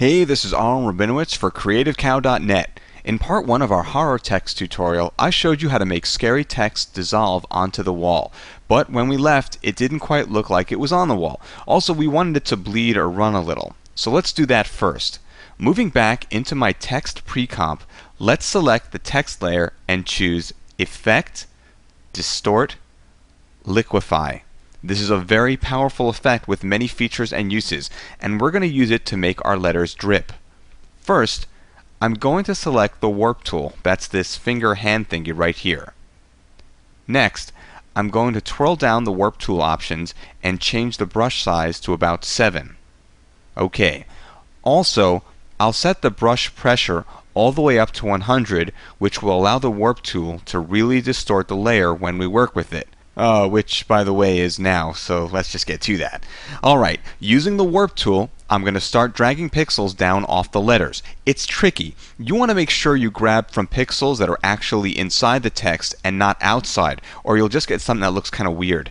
Hey, this is Aaron Rabinowitz for CreativeCow.net. In part 1 of our horror text tutorial, I showed you how to make scary text dissolve onto the wall. But when we left, it didn't quite look like it was on the wall. Also, we wanted it to bleed or run a little. So let's do that first. Moving back into my text pre-comp, let's select the text layer and choose Effect, Distort, Liquify. This is a very powerful effect with many features and uses, and we're going to use it to make our letters drip. First, I'm going to select the warp tool. That's this finger hand thingy right here. Next, I'm going to twirl down the warp tool options and change the brush size to about 7. Okay. Also, I'll set the brush pressure all the way up to 100, which will allow the warp tool to really distort the layer when we work with it. Which, by the way, is now, so let's just get to that. Alright, using the warp tool, I'm going to start dragging pixels down off the letters. It's tricky. You want to make sure you grab from pixels that are actually inside the text and not outside, or you'll just get something that looks kind of weird.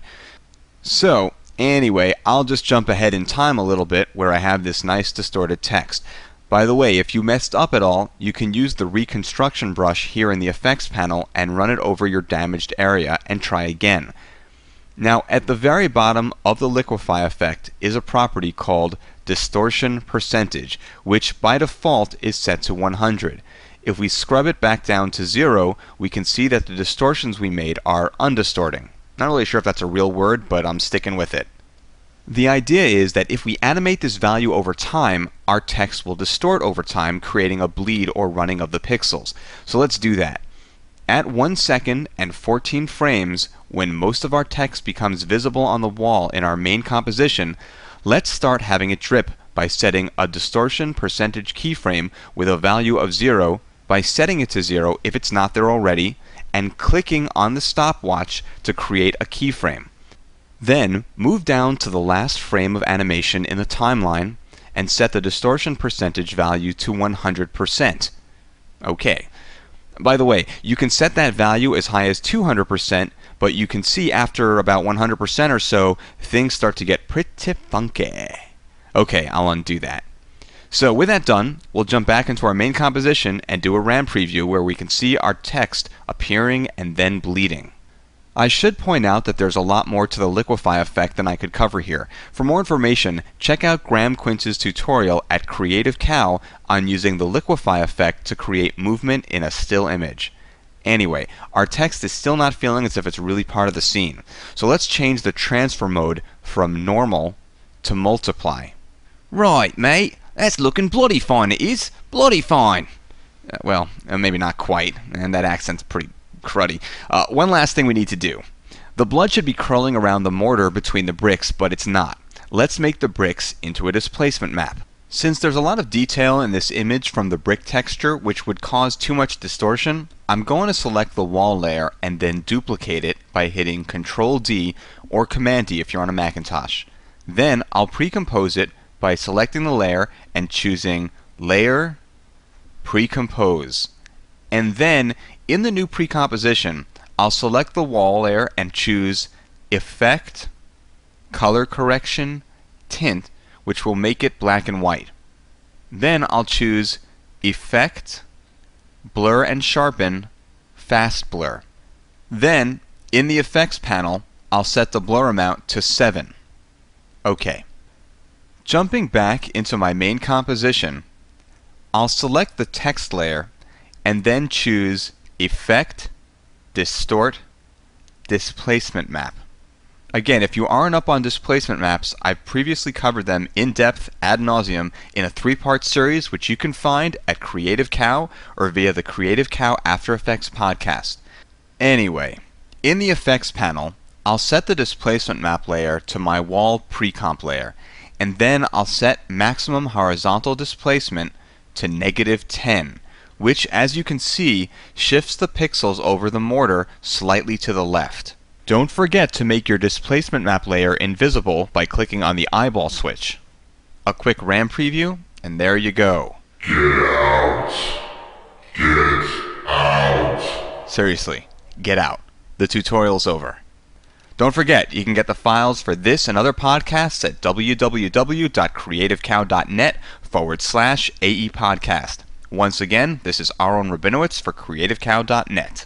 So, anyway, I'll just jump ahead in time a little bit where I have this nice distorted text. By the way, if you messed up at all, you can use the Reconstruction Brush here in the Effects panel and run it over your damaged area and try again. Now, at the very bottom of the Liquify effect is a property called Distortion Percentage, which by default is set to 100. If we scrub it back down to 0, we can see that the distortions we made are undistorting. Not really sure if that's a real word, but I'm sticking with it. The idea is that if we animate this value over time, our text will distort over time, creating a bleed or running of the pixels. So let's do that. At 1 second and 14 frames, when most of our text becomes visible on the wall in our main composition, let's start having it drip by setting a distortion percentage keyframe with a value of 0 by setting it to 0 if it's not there already, and clicking on the stopwatch to create a keyframe. Then, move down to the last frame of animation in the timeline and set the distortion percentage value to 100%. Okay. By the way, you can set that value as high as 200%, but you can see after about 100% or so, things start to get pretty funky. Okay, I'll undo that. So with that done, we'll jump back into our main composition and do a RAM preview where we can see our text appearing and then bleeding. I should point out that there's a lot more to the Liquify effect than I could cover here. For more information, check out Graham Quince's tutorial at Creative Cow on using the Liquify effect to create movement in a still image. Anyway, our text is still not feeling as if it's really part of the scene. So let's change the transfer mode from normal to multiply. Right, mate. That's looking bloody fine, it is. Bloody fine. Well, maybe not quite, and that accent's pretty cruddy. One last thing we need to do. The blood should be curling around the mortar between the bricks, but it's not. Let's make the bricks into a displacement map. Since there's a lot of detail in this image from the brick texture which would cause too much distortion, I'm going to select the wall layer and then duplicate it by hitting Ctrl D or Command D if you're on a Macintosh. Then I'll pre-compose it by selecting the layer and choosing Layer, Pre-compose. And then in the new pre-composition, I'll select the wall layer and choose Effect, Color Correction, Tint, which will make it black and white. Then I'll choose Effect, Blur and Sharpen, Fast Blur. Then, in the Effects panel, I'll set the blur amount to 7. OK. Jumping back into my main composition, I'll select the text layer and then choose Effect, Distort, Displacement Map. Again, if you aren't up on displacement maps, I've previously covered them in depth ad nauseum in a 3-part series which you can find at Creative Cow or via the Creative Cow After Effects podcast. Anyway, in the Effects panel, I'll set the displacement map layer to my wall pre-comp layer, and then I'll set maximum horizontal displacement to -10. Which, as you can see, shifts the pixels over the mortar slightly to the left. Don't forget to make your displacement map layer invisible by clicking on the eyeball switch. A quick RAM preview, and there you go. Get out! Get out! Seriously, get out. The tutorial's over. Don't forget, you can get the files for this and other podcasts at www.creativecow.net/AE podcast. Once again, this is Aaron Rabinowitz for CreativeCow.net.